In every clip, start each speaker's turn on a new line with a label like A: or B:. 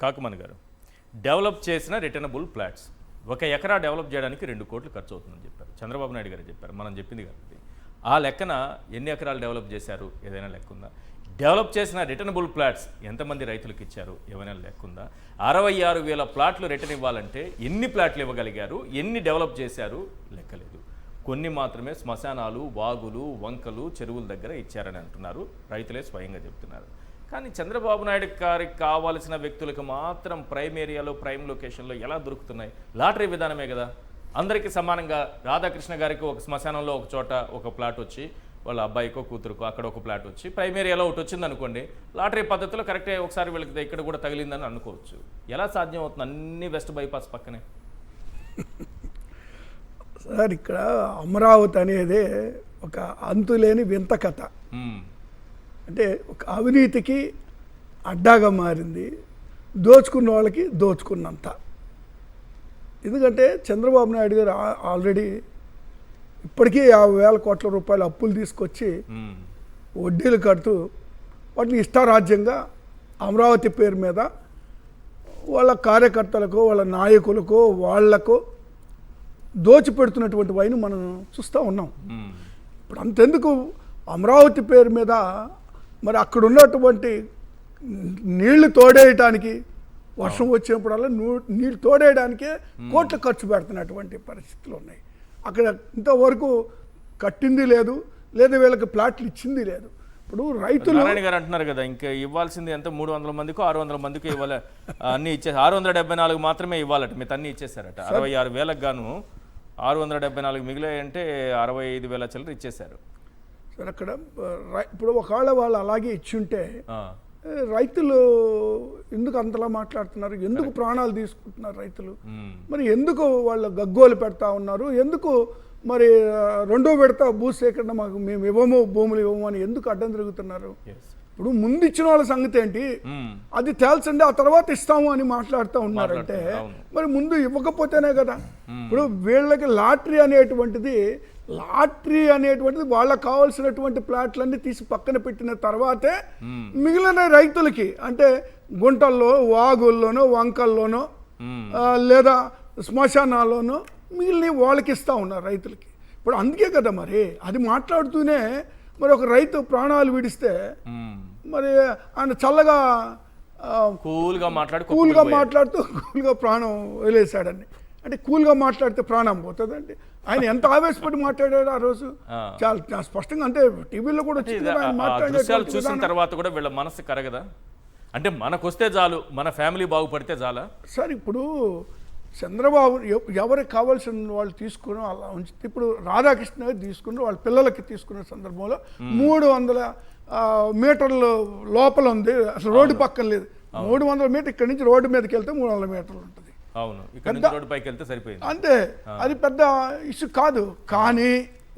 A: కాకుమన్ గారు డెవలప్ చేసిన returnable flats 1 ఎకరా డెవలప్ చేయడానికి 2 కోట్లు ఖర్చు అవుతుందని చెప్పారు. చంద్రబాబు నాయుడు గారు చెప్పారు, మనం చెప్పింది కాబట్టి. ఆ లెక్కన ఎన్ని ఎకరాలు డెవలప్ చేశారు, ఏదైనా లెక్క ఉందా? డెవలప్ చేసిన రిటర్నబుల్ ఫ్లాట్స్ ఎంతమంది రైతులకు ఇచ్చారు, ఏమైనా లెక్క ఉందా? 66,000 ప్లాట్లు రిటర్న్ ఇవ్వాలంటే ఎన్ని ప్లాట్లు ఇవ్వగలిగారు, ఎన్ని డెవలప్ చేశారు, లెక్కలేదు. కొన్ని మాత్రమే శ్మశానాలు, వాగులు, వంకలు, చెరువుల దగ్గర ఇచ్చారని అంటున్నారు, రైతులే స్వయంగా చెప్తున్నారు. కానీ చంద్రబాబు నాయుడు గారికి కావాల్సిన వ్యక్తులకు మాత్రం ప్రైమ్ ఏరియాలో, ప్రైమ్ లొకేషన్లో ఎలా దొరుకుతున్నాయి? లాటరీ విధానమే కదా. అందరికీ సమానంగా రాధాకృష్ణ గారికి ఒక శ్మశానంలో ఒక చోట ఒక ప్లాట్ వచ్చి, వాళ్ళ అబ్బాయికో కూతురుకో అక్కడ ఒక ప్లాట్ వచ్చి, ప్రైమ్ ఏరియాలో ఒకటి వచ్చింది అనుకోండి, లాటరీ పద్ధతిలో కరెక్టే ఒకసారి వీళ్ళకి ఇక్కడ కూడా తగిలిందని అనుకోవచ్చు. ఎలా సాధ్యం అవుతుంది? అన్ని వెస్ట్ బైపాస్ పక్కనే.
B: సార్, ఇక్కడ అమరావతి అనేది ఒక అంతులేని వింత కథ. అంటే ఒక అవినీతికి అడ్డాగా మారింది, దోచుకున్న వాళ్ళకి దోచుకున్నంత. ఎందుకంటే చంద్రబాబు నాయుడు గారు ఆల్రెడీ ఇప్పటికీ 50,000 కోట్ల రూపాయలు అప్పులు తీసుకొచ్చి వడ్డీలు కడుతూ వాటిని ఇష్టారాజ్యంగా అమరావతి పేరు మీద వాళ్ళ కార్యకర్తలకు, వాళ్ళ నాయకులకు, వాళ్లకు దోచిపెడుతున్నటువంటి వైను మనం చూస్తూ ఉన్నాం. ఇప్పుడు అంతెందుకు, అమరావతి పేరు మీద మరి అక్కడ ఉన్నటువంటి నీళ్లు తోడేయటానికి, వర్షం వచ్చినప్పుడల్లా నీళ్ళు తోడేయడానికే కోట్లు ఖర్చు పెడుతున్నటువంటి పరిస్థితులు ఉన్నాయి. అక్కడ ఇంతవరకు కట్టింది లేదు, లేదా వీళ్ళకి ప్లాట్లు ఇచ్చింది లేదు. ఇప్పుడు రైతులు
A: నారాయణ గారు అంటున్నారు కదా, ఇంకా ఇవ్వాల్సింది ఎంత 300 మందికో 600 మందికో ఇవ్వాలి, అన్ని ఇచ్చేసి 674 మాత్రమే ఇవ్వాలట, మిగతా అన్ని ఇచ్చేసారట. 66,000కు గాను 674 మిగిలాయంటే 65,000 చిల్లర ఇచ్చేశారు.
B: సార్, అక్కడ ఇప్పుడు ఒకవేళ వాళ్ళు అలాగే ఇచ్చుంటే రైతులు ఎందుకు అంతలా మాట్లాడుతున్నారు? ఎందుకు ప్రాణాలు తీసుకుంటున్నారు రైతులు? మరి ఎందుకు వాళ్ళు గగ్గోలు పెడతా ఉన్నారు? ఎందుకు మరి 2వ విడత భూసేకరణ మాకు మేము ఇవ్వము, భూములు ఇవ్వము అని ఎందుకు అడ్డం తిరుగుతున్నారు? ఇప్పుడు ముందు ఇచ్చిన వాళ్ళ సంగతి ఏంటి, అది తేల్చండి, ఆ తర్వాత ఇస్తాము అని మాట్లాడుతూ ఉన్నారంటే మరి ముందు ఇవ్వకపోతేనే కదా. ఇప్పుడు వీళ్ళకి లాటరీ అనేటువంటిది వాళ్ళకి కావాల్సినటువంటి ప్లాట్లన్నీ తీసి పక్కన పెట్టిన తర్వాతే మిగిలిన రైతులకి, అంటే గుంటల్లో, వాగుల్లోనో, వంకల్లోనో, లేదా శ్మశానాల్లోనో మిగిలిన వాళ్ళకి ఇస్తూ ఉన్నారు రైతులకి. ఇప్పుడు అందుకే కదా మరి అది మాట్లాడుతూనే మరి ఒక రైతు ప్రాణాలు విడిస్తే మరి ఆయన చల్లగా కూల్గా మాట్లాడుతూ కూల్గా ప్రాణం వదిలేశాడని. అంటే కూల్గా మాట్లాడితే ప్రాణం పోతుందండి. ఆయన ఎంత ఆవేశపడి మాట్లాడాడు ఆ రోజు, చాలా స్పష్టంగా, అంటే టీవీలో కూడా
A: చూసిన తర్వాత కూడా వీళ్ళ మనసు కరగదా? అంటే మనకొస్తే చాలు, మన ఫ్యామిలీ బాగుపడితే చాలా.
B: సార్, ఇప్పుడు చంద్రబాబు ఎవరికి కావాల్సిన వాళ్ళు తీసుకుని అలా ఉంచి, ఇప్పుడు రాధాకృష్ణ గారు తీసుకుని వాళ్ళ పిల్లలకి తీసుకున్న సందర్భంలో 300 మీటర్ల లోపల ఉంది, అసలు రోడ్డు పక్కన లేదు. 300 మీటర్ ఇక్కడ నుంచి రోడ్డు మీదకి వెళ్తే 300 మీటర్లు ఉంటుంది.
A: అవును, ఇక్కడ నుంచి రోడ్డు పైకి వెళ్తే సరిపోయింది.
B: అంతే, అది పెద్ద ఇష్యూ కాదు. కానీ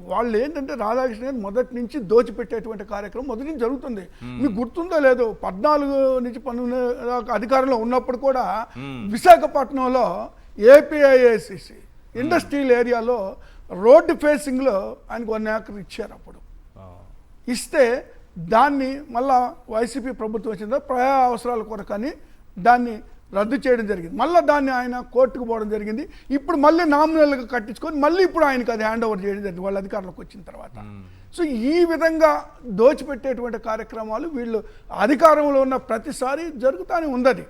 B: వాళ్ళు ఏంటంటే రాధాకృష్ణ గారు మొదటి నుంచి దోచిపెట్టేటువంటి కార్యక్రమం మొదటి నుంచి జరుగుతుంది. మీకు గుర్తుందో లేదో, 14 నుంచి 19 అధికారంలో ఉన్నప్పుడు కూడా విశాఖపట్నంలో ఏపీఐఏసిసి ఇండస్ట్రియల్ ఏరియాలో రోడ్డు ఫేసింగ్లో ఆయనకు 1 ఏకర్ ఇచ్చారు. అప్పుడు ఇస్తే దాన్ని మళ్ళా వైసీపీ ప్రభుత్వం వచ్చిందో ప్రజా అవసరాల కొరకని దాన్ని రద్దు చేయడం జరిగింది. మళ్ళీ దాన్ని ఆయన కోర్టుకు పోవడం జరిగింది. ఇప్పుడు మళ్ళీ నామినల్గా కట్టించుకొని మళ్ళీ ఇప్పుడు ఆయనకు అది హ్యాండ్ ఓవర్ చేయడం జరిగింది వాళ్ళ అధికారంలోకి వచ్చిన తర్వాత. సో ఈ విధంగా దోచిపెట్టేటువంటి కార్యక్రమాలు వీళ్ళు అధికారంలో ఉన్న ప్రతిసారి జరుగుతూనే ఉంది.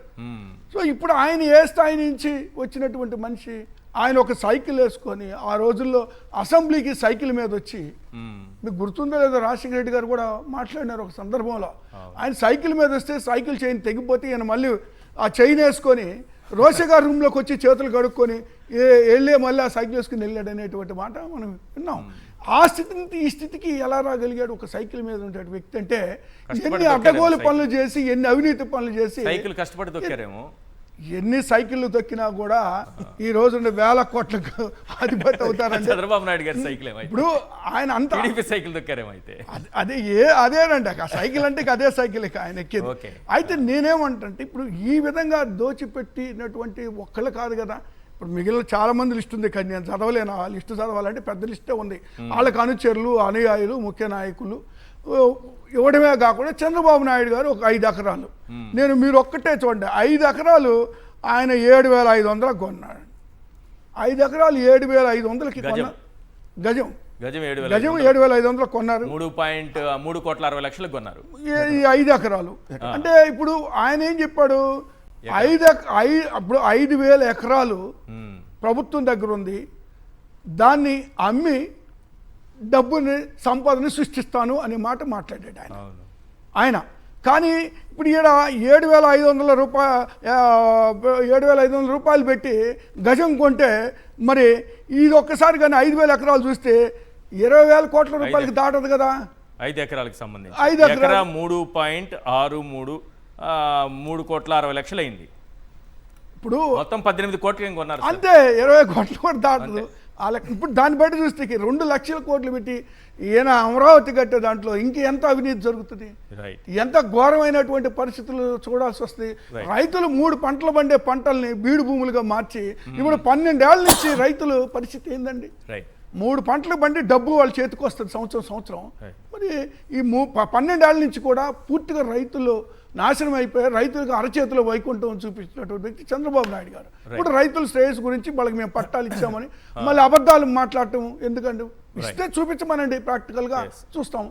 B: సో ఇప్పుడు ఆయన ఏ స్థాయి నుంచి వచ్చినటువంటి మనిషి, ఆయన ఒక సైకిల్ వేసుకొని ఆ రోజుల్లో అసెంబ్లీకి సైకిల్ మీద వచ్చి, మీకు గుర్తుందో లేదో, రాజశేఖర రెడ్డి గారు కూడా మాట్లాడినారు ఒక సందర్భంలో. ఆయన సైకిల్ మీద వస్తే సైకిల్ చైన్ తెగిపోతే ఈయన మళ్ళీ ఆ చైన్ వేసుకొని రోషే గారి రూమ్లోకి వచ్చి చేతులు కడుక్కొని వెళ్ళే మళ్ళీ ఆ సైకిల్ వేసుకుని వెళ్ళాడు అనేటువంటి మాట మనం విన్నాం. ఆ స్థితి నుంచి ఈ స్థితికి ఎలా రాగలిగాడు ఒక సైకిల్ మీద ఉండే వ్యక్తి? అంటే ఎన్ని అడ్డగోలు పనులు చేసి, ఎన్ని అవినీతి పనులు చేసి,
A: కష్టపడి దొక్కారేమో,
B: ఎన్ని సైకిళ్ళు తొక్కినా కూడా ఈ రోజు 1,000 కోట్లకు అధిపతి అవుతారంటే
A: చంద్రబాబు నాయుడు గారి సైకిల్.
B: ఇప్పుడు ఆయన అంత
A: సైకిల్ తొక్కారేమో. అయితే
B: అదేనండి, ఆ సైకిల్ అంటే అదే సైకిల్ ఆయన ఎక్కేది. అయితే నేనేమంటే ఇప్పుడు ఈ విధంగా దోచిపెట్టినటువంటి ఒక్కళ్ళు కాదు కదా. ఇప్పుడు మిగిలిన చాలా మంది లిస్ట్ ఉంది, కానీ నేను చదవలేను. ఆ లిస్టు చదవాలంటే పెద్ద లిస్టే ఉంది. వాళ్ళకి అనుచరులు, అనుయాయులు, ముఖ్య నాయకులు, ఇవ్వడమే కాకుండా చంద్రబాబు నాయుడు గారు ఒక 5 ఎకరాలు, నేను మీరు ఒక్కటే చూడండి, 5 ఎకరాలు ఆయన 7,500 కొన్నాడు. 5 ఎకరాలు 7,500కి కొన్న గజం
A: గజం
B: గజం 7,500 కొన్నారు.
A: 3,60,00,000 కొన్నారు
B: ఈ 5 ఎకరాలు. అంటే ఇప్పుడు ఆయన ఏం చెప్పాడు, అప్పుడు 5,000 ఎకరాలు ప్రభుత్వం దగ్గర ఉంది, దాన్ని అమ్మి డబ్బుని సంపదని సృష్టిస్తాను అనే మాట మాట్లాడాడు ఆయన. కానీ ఇప్పుడు ఈడ 7,500 రూపాయలు పెట్టి గజం కొంటే మరి ఇది ఒక్కసారి కానీ 5,000 ఎకరాలు చూస్తే 20,000 కోట్ల రూపాయలకి దాటదు కదా.
A: 5 ఎకరాలకు సంబంధించి
B: 5
A: ఎకరా 3.63 3,60,00,000 అయింది.
B: ఇప్పుడు
A: మొత్తం 18 కోట్లు ఏం కొన్నారు
B: అంతే, 20 కోట్లు కూడా దాటదు. ఇప్పుడు దాన్ని బట్టి చూస్తే 2 లక్షల కోట్లు పెట్టి ఈయన అమరావతి కట్టే దాంట్లో ఇంకెంత అవినీతి జరుగుతుంది, ఎంత ఘోరమైనటువంటి పరిస్థితులు చూడాల్సి వస్తుంది. రైతులు 3 పంటలు పండే పంటల్ని బీడు భూములుగా మార్చి ఇప్పుడు 12 ఏళ్ల నుంచి రైతులు పరిస్థితి ఏందండి. 3 పంటలు పండి డబ్బు వాళ్ళ చేతికి వస్తుంది సంవత్సరం. మరి ఈ 12 ఏళ్ల నుంచి కూడా పూర్తిగా రైతులు నాశనం అయిపోయారు. రైతులకు అరచేతిలో వైకుంఠం చూపించినటువంటి వ్యక్తి చంద్రబాబు నాయుడు గారు. ఇప్పుడు రైతుల శ్రేయస్సు గురించి వాళ్ళకి మేము పట్టాలు ఇచ్చామని మళ్ళీ అబద్ధాలు మాట్లాడటం ఎందుకండి, ఇస్తే చూపించమనండి, ప్రాక్టికల్గా చూస్తాం.